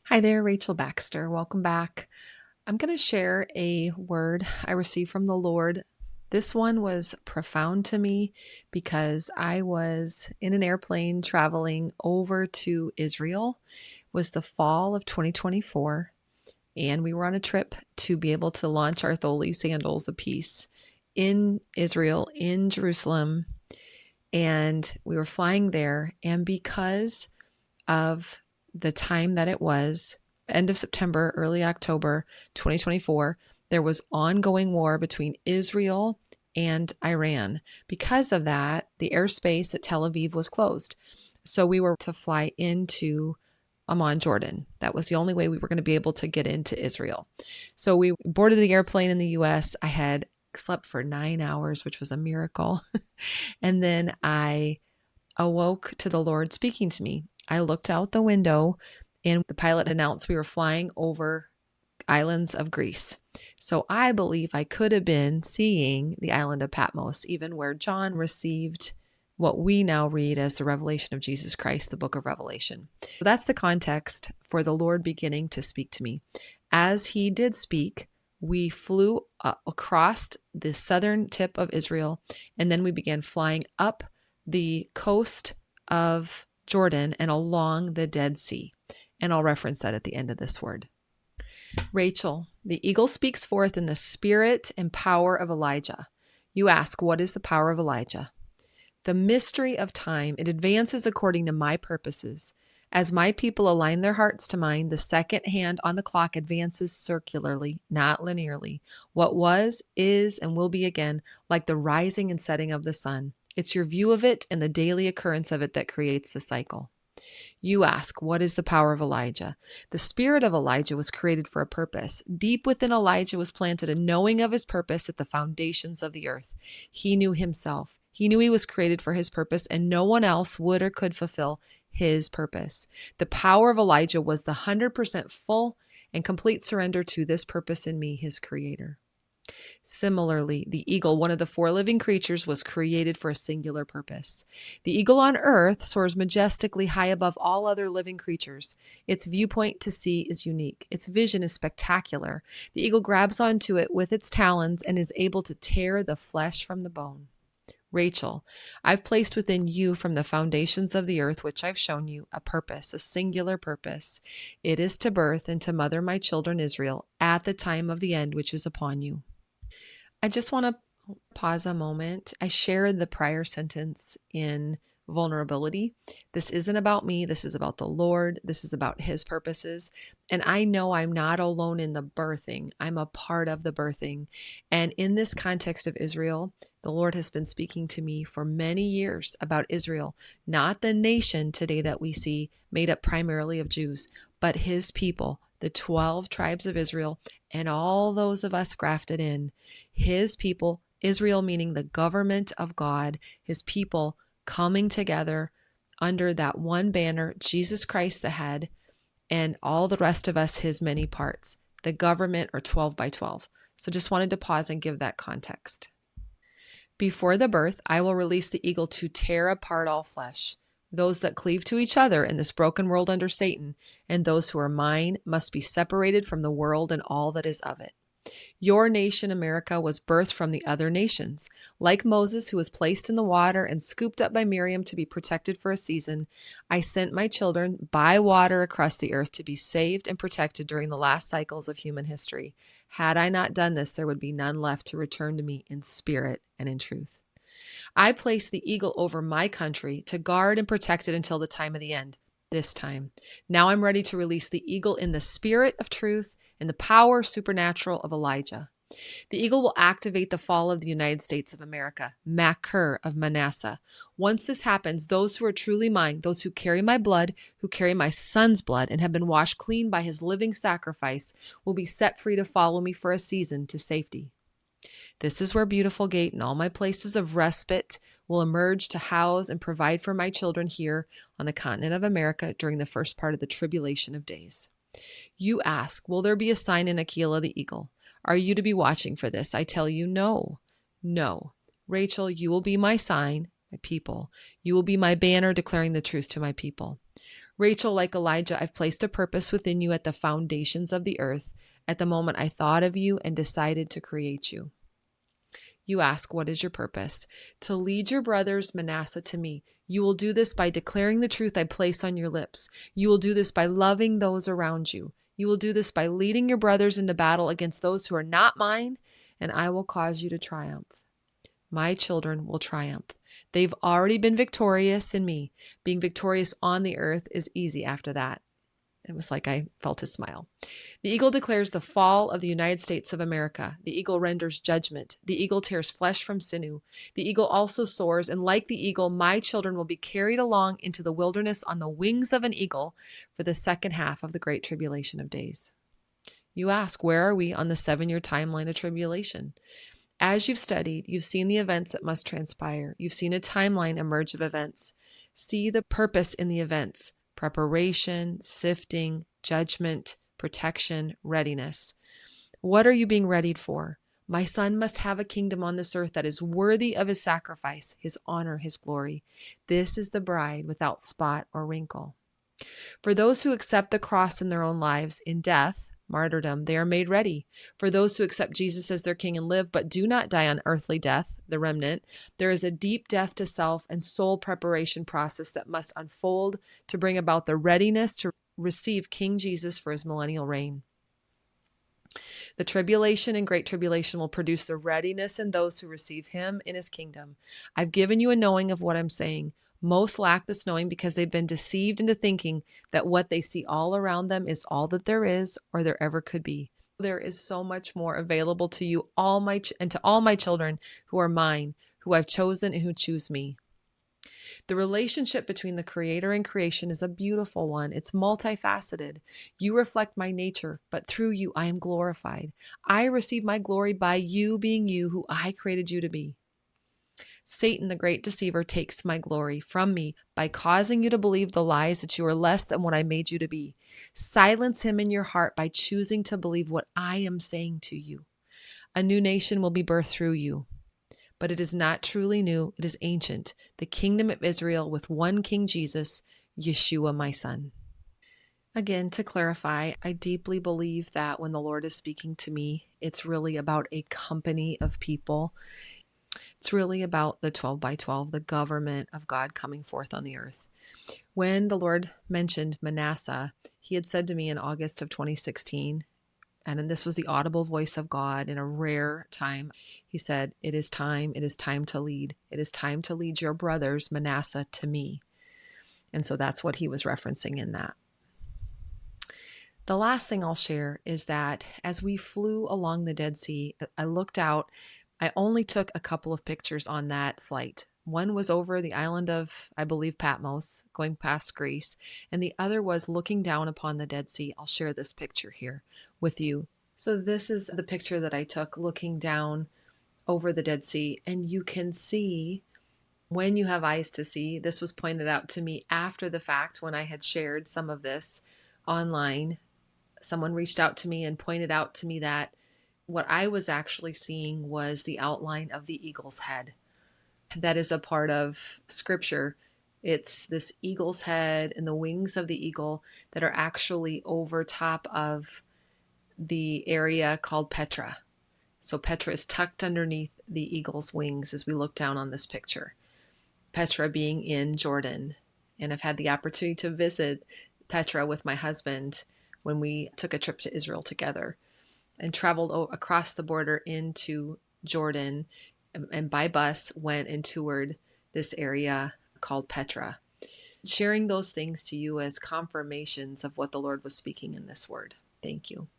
Hi there, Rachel Baxter. Welcome back. I'm going to share a word I received from the Lord. This one was profound to me because I was in an airplane traveling over to Israel. It was the fall of 2024, and we were on a trip to be able to launch our Holy Sandals of Peace in Israel, in Jerusalem, and we were flying there. And because of the time that it was, end of September, early October 2024, there was ongoing war between Israel and Iran. Because of that, the airspace at Tel Aviv was closed. So we were to fly into Amman, Jordan. That was the only way we were going to be able to get into Israel. So we boarded the airplane in the US. I had slept for 9 hours, which was a miracle. And then I awoke to the Lord speaking to me. I looked out the window and the pilot announced we were flying over islands of Greece. So I believe I could have been seeing the island of Patmos, even where John received what we now read as the revelation of Jesus Christ, the book of Revelation. So that's the context for the Lord beginning to speak to me. As he did speak, we flew across the southern tip of Israel, and then we began flying up the coast of Jordan and along the Dead Sea. And I'll reference that at the end of this word. Rachel, the eagle speaks forth in the spirit and power of Elijah. You ask, what is the power of Elijah? The mystery of time, it advances according to my purposes. As my people align their hearts to mine, the second hand on the clock advances circularly, not linearly. What was, is, and will be again, like the rising and setting of the sun. It's your view of it and the daily occurrence of it that creates the cycle. You ask, what is the power of Elijah? The spirit of Elijah was created for a purpose. Deep within Elijah was planted a knowing of his purpose at the foundations of the earth. He knew himself. He knew he was created for his purpose, and no one else would or could fulfill his purpose. The power of Elijah was the 100% full and complete surrender to this purpose in me, his creator. Similarly, the eagle, one of the four living creatures, was created for a singular purpose. The eagle on earth soars majestically high above all other living creatures. Its viewpoint to see is unique. Its vision is spectacular. The eagle grabs onto it with its talons and is able to tear the flesh from the bone. Rachel, I've placed within you from the foundations of the earth, which I've shown you, a purpose, a singular purpose. It is to birth and to mother my children Israel at the time of the end, which is upon you. I just want to pause a moment. I shared the prior sentence in vulnerability. This isn't about me. This is about the Lord. This is about his purposes. And I know I'm not alone in the birthing. I'm a part of the birthing. And in this context of Israel, the Lord has been speaking to me for many years about Israel, not the nation today that we see made up primarily of Jews, but his people, the 12 tribes of Israel, and all those of us grafted in. His people, Israel meaning the government of God, his people coming together under that one banner, Jesus Christ the head, and all the rest of us his many parts. The government are 12 by 12. So just wanted to pause and give that context. Before the birth, I will release the eagle to tear apart all flesh. Those that cleave to each other in this broken world under Satan, and those who are mine, must be separated from the world and all that is of it. Your nation, America, was birthed from the other nations. Like Moses, who was placed in the water and scooped up by Miriam to be protected for a season, I sent my children by water across the earth to be saved and protected during the last cycles of human history. Had I not done this, there would be none left to return to me in spirit and in truth. I placed the eagle over my country to guard and protect it until the time of the end. This time. Now I'm ready to release the eagle in the spirit of truth and the power supernatural of Elijah. The eagle will activate the fall of the United States of America, Machir of Manasseh. Once this happens, those who are truly mine, those who carry my blood, who carry my son's blood, and have been washed clean by his living sacrifice, will be set free to follow me for a season to safety. This is where Beautiful Gate and all my places of respite will emerge to house and provide for my children here on the continent of America during the first part of the tribulation of days. You ask, will there be a sign in Aquila the eagle? Are you to be watching for this? I tell you, no. No. Rachel, you will be my sign, my people. You will be my banner declaring the truth to my people. Rachel, like Elijah, I've placed a purpose within you at the foundations of the earth, at the moment I thought of you and decided to create you. You ask, what is your purpose? To lead your brothers Manasseh to me. You will do this by declaring the truth I place on your lips. You will do this by loving those around you. You will do this by leading your brothers into battle against those who are not mine, and I will cause you to triumph. My children will triumph. They've already been victorious in me. Being victorious on the earth is easy after that. It was like I felt his smile. The eagle declares the fall of the United States of America. The eagle renders judgment. The eagle tears flesh from sinew. The eagle also soars, and like the eagle, my children will be carried along into the wilderness on the wings of an eagle for the second half of the great tribulation of days. You ask, where are we on the 7-year timeline of tribulation? As you've studied, you've seen the events that must transpire. You've seen a timeline emerge of events. See the purpose in the events: preparation, sifting, judgment, protection, readiness. What are you being readied for? My son must have a kingdom on this earth that is worthy of his sacrifice, his honor, his glory. This is the bride without spot or wrinkle. For those who accept the cross in their own lives, in death, martyrdom, they are made ready. For those who accept Jesus as their king and live, but do not die on earthly death, the remnant, there is a deep death to self and soul preparation process that must unfold to bring about the readiness to receive King Jesus for his millennial reign. The tribulation and great tribulation will produce the readiness in those who receive him in his kingdom. I've given you a knowing of what I'm saying. Most lack this knowing because they've been deceived into thinking that what they see all around them is all that there is or there ever could be. There is so much more available to you, and to all my children who are mine, who I've chosen and who choose me. The relationship between the Creator and creation is a beautiful one. It's multifaceted. You reflect my nature, but through you I am glorified. I receive my glory by you being you who I created you to be. Satan, the great deceiver, takes my glory from me by causing you to believe the lies that you are less than what I made you to be. Silence him in your heart by choosing to believe what I am saying to you. A new nation will be birthed through you. But it is not truly new, it is ancient. The kingdom of Israel with one King Jesus, Yeshua, my son. Again, to clarify, I deeply believe that when the Lord is speaking to me, it's really about a company of people. It's really about the 12 by 12, the government of God coming forth on the earth. When the Lord mentioned Manasseh, he had said to me in August of 2016, and this was the audible voice of God in a rare time. He said, it is time to lead. It is time to lead your brothers, Manasseh, to me. And so that's what he was referencing in that. The last thing I'll share is that as we flew along the Dead Sea, I looked out. I only took a couple of pictures on that flight. One was over the island of, I believe, Patmos, going past Greece, and the other was looking down upon the Dead Sea. I'll share this picture here with you. So this is the picture that I took looking down over the Dead Sea, and you can see, when you have eyes to see, this was pointed out to me after the fact when I had shared some of this online. Someone reached out to me and pointed out to me that what I was actually seeing was the outline of the eagle's head. That is a part of scripture. It's this eagle's head and the wings of the eagle that are actually over top of the area called Petra. So Petra is tucked underneath the eagle's wings as we look down on this picture. Petra being in Jordan. And I've had the opportunity to visit Petra with my husband when we took a trip to Israel together and traveled across the border into Jordan, and by bus went and toured this area called Petra, sharing those things to you as confirmations of what the Lord was speaking in this word. Thank you.